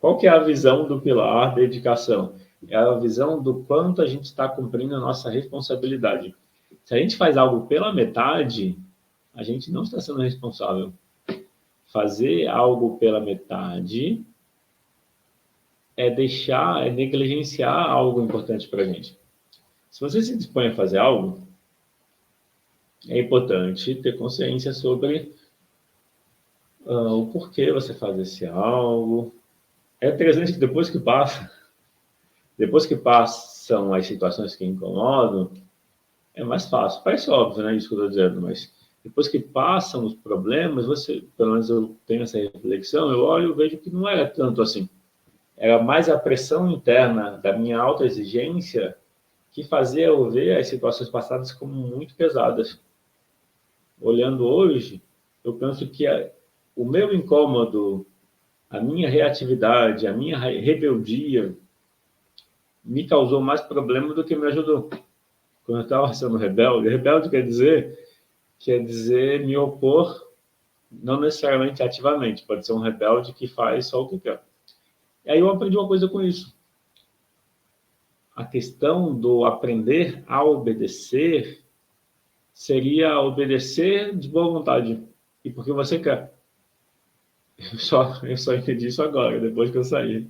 Qual que é a visão do pilar dedicação? É a visão do quanto a gente está cumprindo a nossa responsabilidade. Se a gente faz algo pela metade, a gente não está sendo responsável. Fazer algo pela metade é negligenciar algo importante para a gente. Se você se dispõe a fazer algo, é importante ter consciência sobre o porquê você faz esse algo. É interessante que depois que passam as situações que incomodam, é mais fácil. Parece óbvio, né, isso que eu estou dizendo, mas depois que passam os problemas, pelo menos eu tenho essa reflexão, eu olho e vejo que não era tanto assim. Era mais a pressão interna da minha autoexigência que fazia eu ver as situações passadas como muito pesadas. Olhando hoje, eu penso que o meu incômodo, a minha reatividade, a minha rebeldia, me causou mais problema do que me ajudou. Quando eu estava sendo rebelde quer dizer me opor, não necessariamente ativamente, pode ser um rebelde que faz só o que quer. E aí eu aprendi uma coisa com isso. A questão do aprender a obedecer seria obedecer de boa vontade e porque você quer. Eu só entendi isso agora, depois que eu saí.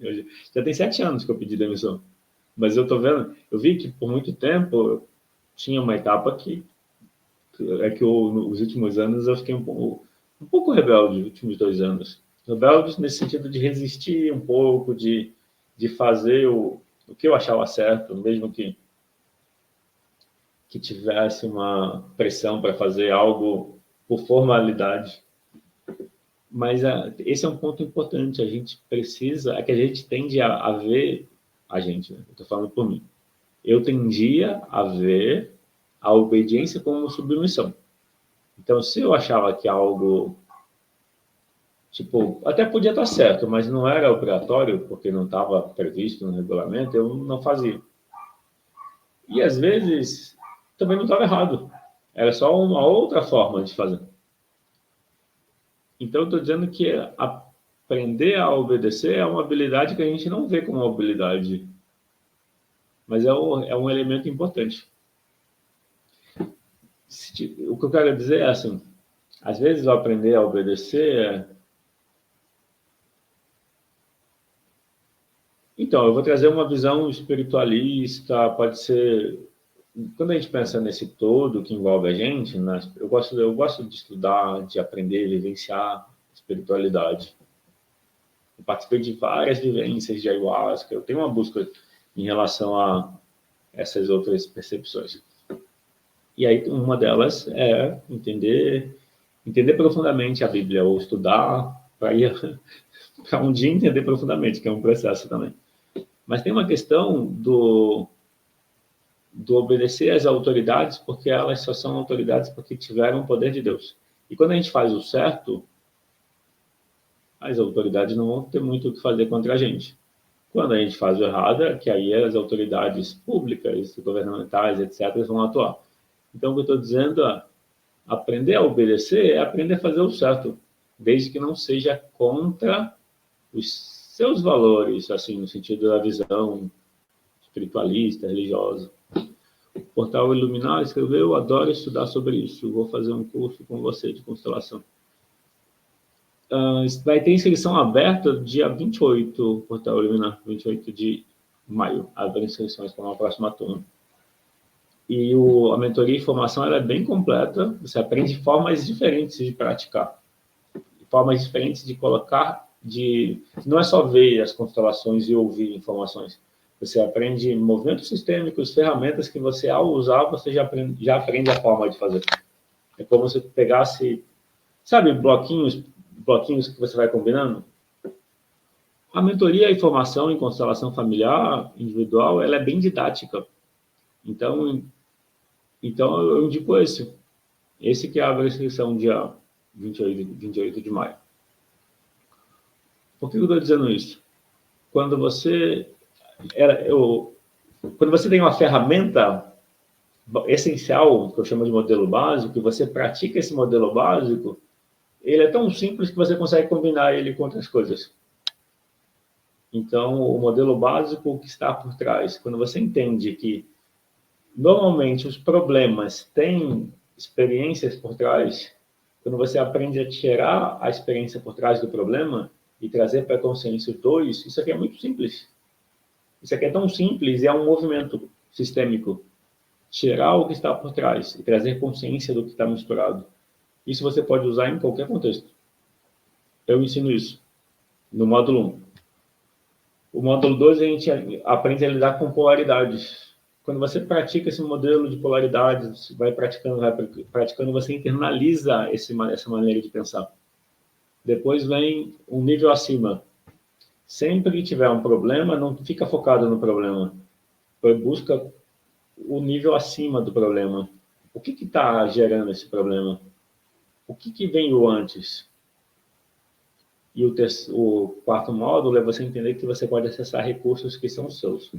Já tem 7 anos que eu pedi demissão. Mas eu vi que por muito tempo eu tinha uma etapa nos últimos anos eu fiquei um pouco rebelde, nos últimos 2 anos. Rebelde nesse sentido de resistir um pouco, de fazer o que eu achava certo, mesmo que tivesse uma pressão para fazer algo por formalidade. Mas esse é um ponto importante. A gente precisa, é que a gente tende a ver, né? Eu estou falando por mim. Eu tendia a ver a obediência como submissão. Então, se eu achava que algo, tipo, até podia estar certo, mas não era obrigatório, porque não estava previsto no regulamento, eu não fazia. E, às vezes, também não estava errado. Era só uma outra forma de fazer. Então, eu estou dizendo que aprender a obedecer é uma habilidade que a gente não vê como uma habilidade, mas é um elemento importante. O que eu quero dizer é assim, às vezes aprender a obedecer Então, eu vou trazer uma visão espiritualista, pode ser... Quando a gente pensa nesse todo que envolve a gente, né, eu gosto de estudar, de aprender, vivenciar espiritualidade. Eu participei de várias vivências de ayahuasca, eu tenho uma busca em relação a essas outras percepções. E aí, uma delas é entender profundamente a Bíblia, ou estudar para um dia entender profundamente, que é um processo também. Mas tem uma questão do obedecer às autoridades, porque elas só são autoridades porque tiveram o poder de Deus. E quando a gente faz o certo, as autoridades não vão ter muito o que fazer contra a gente. Quando a gente faz o errado, é que aí as autoridades públicas, governamentais, etc., vão atuar. Então, o que eu estou dizendo é, aprender a obedecer é aprender a fazer o certo, desde que não seja contra os seus valores, assim, no sentido da visão espiritualista, religiosa. O Portal Iluminar escreveu: eu adoro estudar sobre isso, vou fazer um curso com você de constelação. Vai ter inscrição aberta dia 28, Portal Iluminar, 28 de maio, abre inscrições para uma próxima turma. E a mentoria e formação ela é bem completa, você aprende formas diferentes de praticar, formas diferentes de colocar, não é só ver as constelações e ouvir informações, você aprende movimentos sistêmicos, ferramentas que você, ao usar, você já aprende a forma de fazer. É como se pegasse, sabe, bloquinhos que você vai combinando? A mentoria e formação em constelação familiar, individual, ela é bem didática. Então eu indico esse que abre a inscrição dia 28 de maio. Por que eu estou dizendo isso? Quando você tem uma ferramenta essencial, que eu chamo de modelo básico, e você pratica esse modelo básico, ele é tão simples que você consegue combinar ele com outras coisas. Então, o modelo básico que está por trás, quando você entende que normalmente os problemas têm experiências por trás, quando você aprende a tirar a experiência por trás do problema e trazer para a consciência os dois, isso aqui é muito simples. Isso aqui é tão simples e é um movimento sistêmico. Tirar o que está por trás e trazer consciência do que está misturado. Isso você pode usar em qualquer contexto. Eu ensino isso no módulo 1. O módulo 2 a gente aprende a lidar com polaridades. Quando você pratica esse modelo de polaridades, vai praticando, você internaliza essa maneira de pensar. Depois vem um nível acima. Sempre que tiver um problema, não fica focado no problema. Busca o nível acima do problema. O que está gerando esse problema? O que veio antes? E o quarto módulo é você entender que você pode acessar recursos que são seus.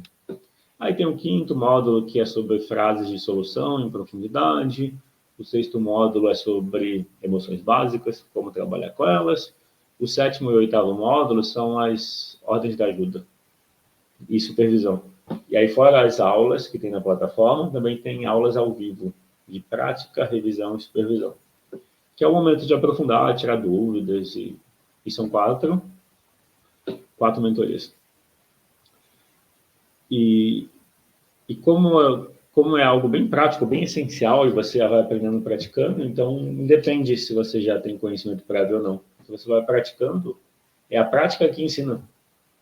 Aí tem o quinto módulo, que é sobre frases de solução em profundidade. O sexto módulo é sobre emoções básicas, como trabalhar com elas. O sétimo e o oitavo módulo são as ordens de ajuda e supervisão. E aí, fora as aulas que tem na plataforma, também tem aulas ao vivo, de prática, revisão e supervisão. Que é o momento de aprofundar, tirar dúvidas, e são quatro mentorias. E como é algo bem prático, bem essencial, e você vai aprendendo praticando, então independe se você já tem conhecimento prévio ou não. Se você vai praticando, é a prática que ensina.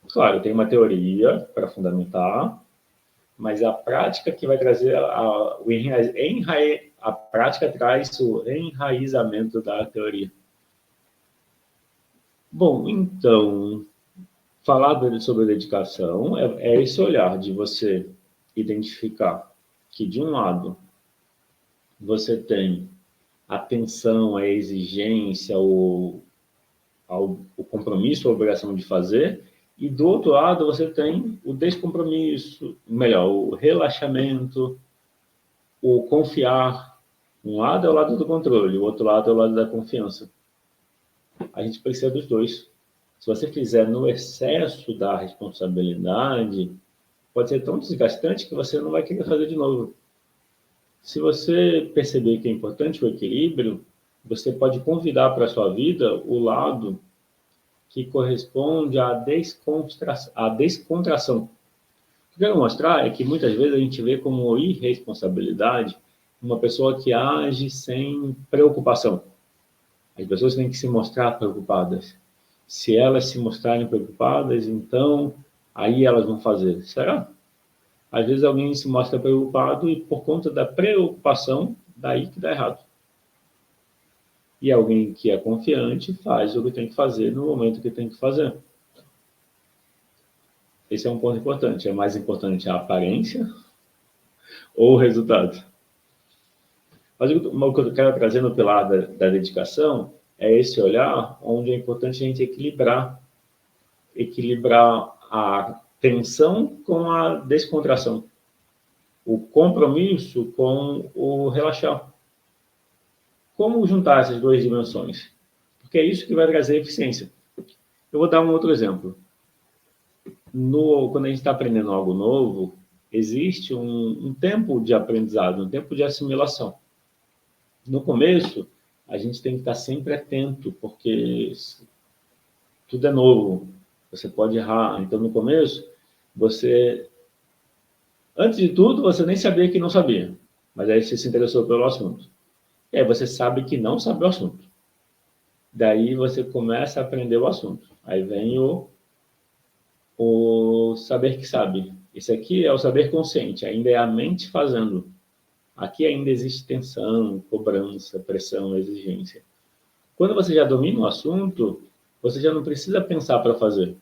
Claro, tem uma teoria para fundamentar, mas a prática que vai trazer a prática traz o enraizamento da teoria. Bom, então, falar sobre dedicação é esse olhar de você identificar que, de um lado, você tem a atenção, a exigência, o compromisso, a obrigação de fazer, e do outro lado você tem o descompromisso, melhor, o relaxamento, o confiar. Um lado é o lado do controle, o outro lado é o lado da confiança. A gente precisa dos dois. Se você fizer no excesso da responsabilidade, pode ser tão desgastante que você não vai querer fazer de novo. Se você perceber que é importante o equilíbrio, você pode convidar para a sua vida o lado que corresponde à descontração. O que eu quero mostrar é que muitas vezes a gente vê como irresponsabilidade uma pessoa que age sem preocupação. As pessoas têm que se mostrar preocupadas. Se elas se mostrarem preocupadas, então aí elas vão fazer. Será? Às vezes alguém se mostra preocupado e por conta da preocupação, daí que dá errado. E alguém que é confiante faz o que tem que fazer no momento que tem que fazer. Esse é um ponto importante. É mais importante a aparência ou o resultado? Mas o que eu quero trazer no pilar da dedicação é esse olhar onde é importante a gente equilibrar a tensão com a descontração, o compromisso com o relaxar. Como juntar essas duas dimensões? Porque é isso que vai trazer eficiência. Eu vou dar um outro exemplo. Quando a gente está aprendendo algo novo, existe um tempo de aprendizado, um tempo de assimilação. No começo, a gente tem que estar sempre atento, porque tudo é novo, você pode errar. Então, no começo, antes de tudo, você nem sabia que não sabia, mas aí você se interessou pelo assunto. E aí você sabe que não sabe o assunto. Daí você começa a aprender o assunto. Aí vem o saber que sabe. Esse aqui é o saber consciente, ainda é a mente fazendo. Aqui ainda existe tensão, cobrança, pressão, exigência. Quando você já domina o assunto, você já não precisa pensar para fazer.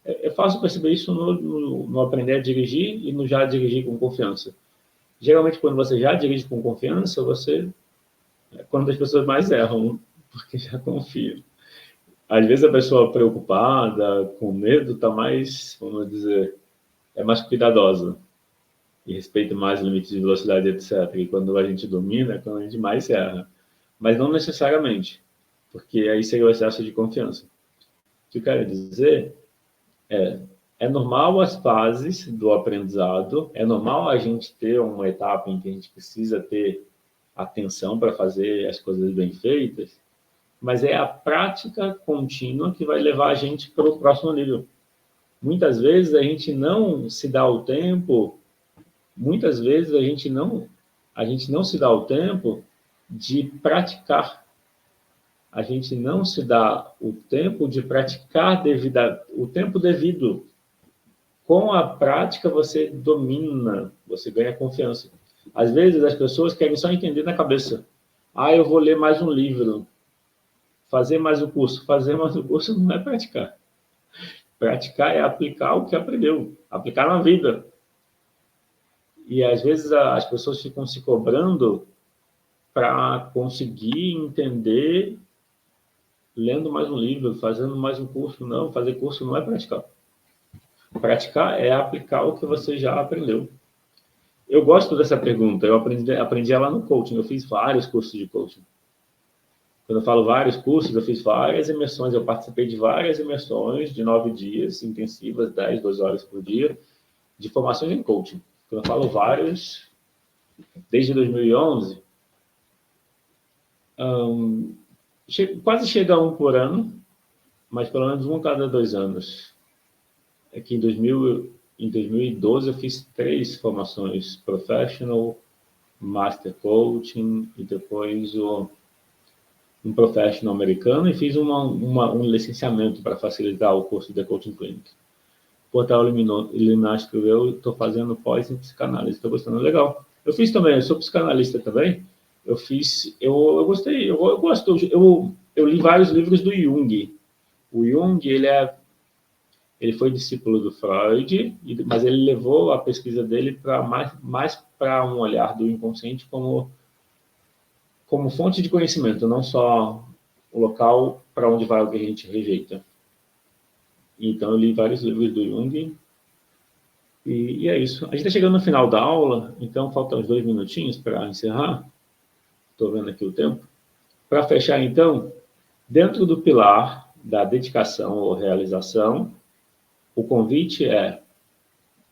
É fácil perceber isso no aprender a dirigir e no já dirigir com confiança. Geralmente, quando você já dirige com confiança, é quando as pessoas mais erram, porque já confiam. Às vezes a pessoa preocupada, com medo, está mais, vamos dizer, é mais cuidadosa e respeita mais limites de velocidade, etc. E quando a gente domina, é quando a gente mais erra. Mas não necessariamente, porque aí seria o excesso de confiança. O que eu quero dizer é, É normal as fases do aprendizado, é normal a gente ter uma etapa em que a gente precisa ter atenção para fazer as coisas bem feitas, mas é a prática contínua que vai levar a gente para o próximo nível. Muitas vezes a gente não se dá o tempo, muitas vezes a gente não se dá o tempo de praticar. A gente não se dá o tempo de praticar o tempo devido. Com a prática, você domina, você ganha confiança. Às vezes, as pessoas querem só entender na cabeça. Ah, eu vou ler mais um livro, fazer mais um curso. Fazer mais um curso não é praticar. Praticar é aplicar o que aprendeu, aplicar na vida. E, às vezes, as pessoas ficam se cobrando para conseguir entender lendo mais um livro, fazendo mais um curso. Não, fazer curso não é praticar. Praticar é aplicar o que você já aprendeu. Eu gosto dessa pergunta. Eu aprendi ela no coaching. Eu fiz vários cursos de coaching. Quando eu falo vários cursos, eu fiz várias imersões. Eu participei de várias imersões de 9 dias, intensivas, 10, 12 horas por dia, de formações em coaching. Quando eu falo vários, desde 2011, quase chega a um por ano, mas pelo menos um a cada 2 anos. É que em 2012 eu fiz 3 formações: Professional, Master Coaching e depois um Professional americano, e fiz um licenciamento para facilitar o curso de Coaching Clinic. O portal Eliminar escreveu: estou fazendo pós em psicanálise, estou gostando, legal. Eu fiz também, eu sou psicanalista também. Eu gostei, eu gosto, eu li vários livros do Jung. O Jung, ele foi discípulo do Freud, mas ele levou a pesquisa dele para mais para um olhar do inconsciente como fonte de conhecimento, não só o local para onde vai o que a gente rejeita. Então, eu li vários livros do Jung e é isso. A gente está chegando no final da aula, então faltam uns 2 minutinhos para encerrar. Estou vendo aqui o tempo. Para fechar, então, dentro do pilar da dedicação ou realização, o convite é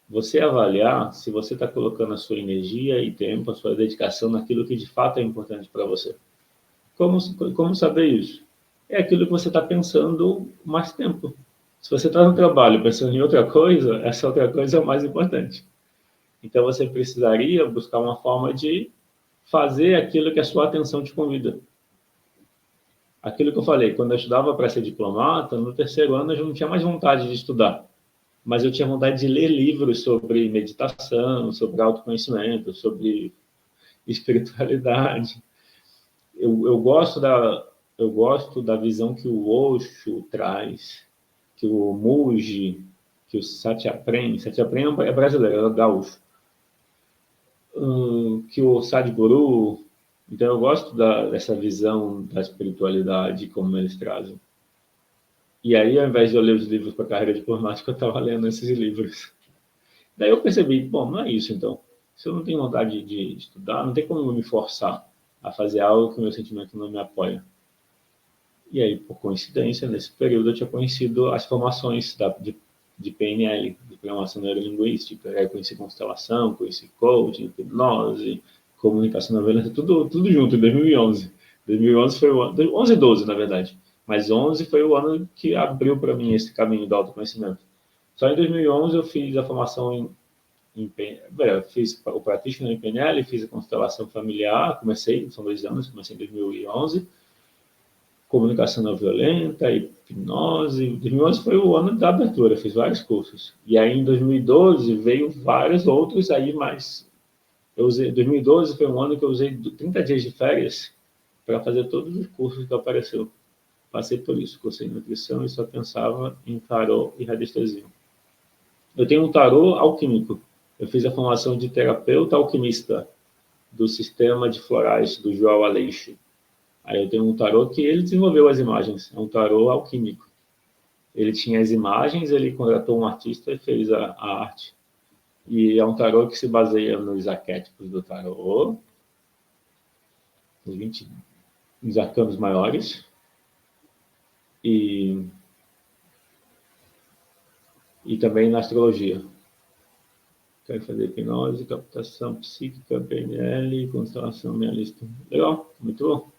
você avaliar se você está colocando a sua energia e tempo, a sua dedicação naquilo que de fato é importante para você. Como saber isso? É aquilo que você está pensando mais tempo. Se você está no trabalho pensando em outra coisa, essa outra coisa é o mais importante. Então você precisaria buscar uma forma de fazer aquilo que a sua atenção te convida. Aquilo que eu falei, quando eu estudava para ser diplomata, no terceiro ano eu já não tinha mais vontade de estudar, mas eu tinha vontade de ler livros sobre meditação, sobre autoconhecimento, sobre espiritualidade. Eu gosto da visão que o Osho traz, que o Muji, que o Satyapren é brasileiro, é gaúcho, que o Sadhguru. Então eu gosto dessa visão da espiritualidade como eles trazem. E aí, ao invés de eu ler os livros para carreira diplomática, eu estava lendo esses livros. Daí eu percebi, bom, não é isso então. Se eu não tenho vontade de estudar, não tem como eu me forçar a fazer algo que o meu sentimento não me apoia. E aí, por coincidência, nesse período eu tinha conhecido as formações de PNL, de Programação Neurolinguística, aí conheci constelação, conheci coaching, hipnose, comunicação não violenta, tudo junto, em 2011. 2011 foi o ano, 11 e 12, na verdade. Mas 11 foi o ano que abriu para mim esse caminho do autoconhecimento. Só em 2011 eu fiz a formação fiz o Practitioner em PNL, fiz a constelação familiar, são 2 anos, comecei em 2011, comunicação não violenta, hipnose. 2011 foi o ano da abertura, fiz vários cursos. E aí em 2012 veio vários outros aí, mas 2012 foi um ano que eu usei 30 dias de férias para fazer todos os cursos que apareceu. Passei por isso, cursei nutrição e só pensava em tarô e radiestesia. Eu tenho um tarô alquímico. Eu fiz a formação de terapeuta alquimista do sistema de florais do João Aleixo. Aí eu tenho um tarô que ele desenvolveu as imagens, é um tarô alquímico. Ele tinha as imagens, ele contratou um artista e fez a arte. E é um tarô que se baseia nos arquétipos do tarô, nos arcanos maiores. E e também na astrologia. Quero fazer hipnose, captação psíquica, PNL, constelação, minha lista. Legal, muito bom.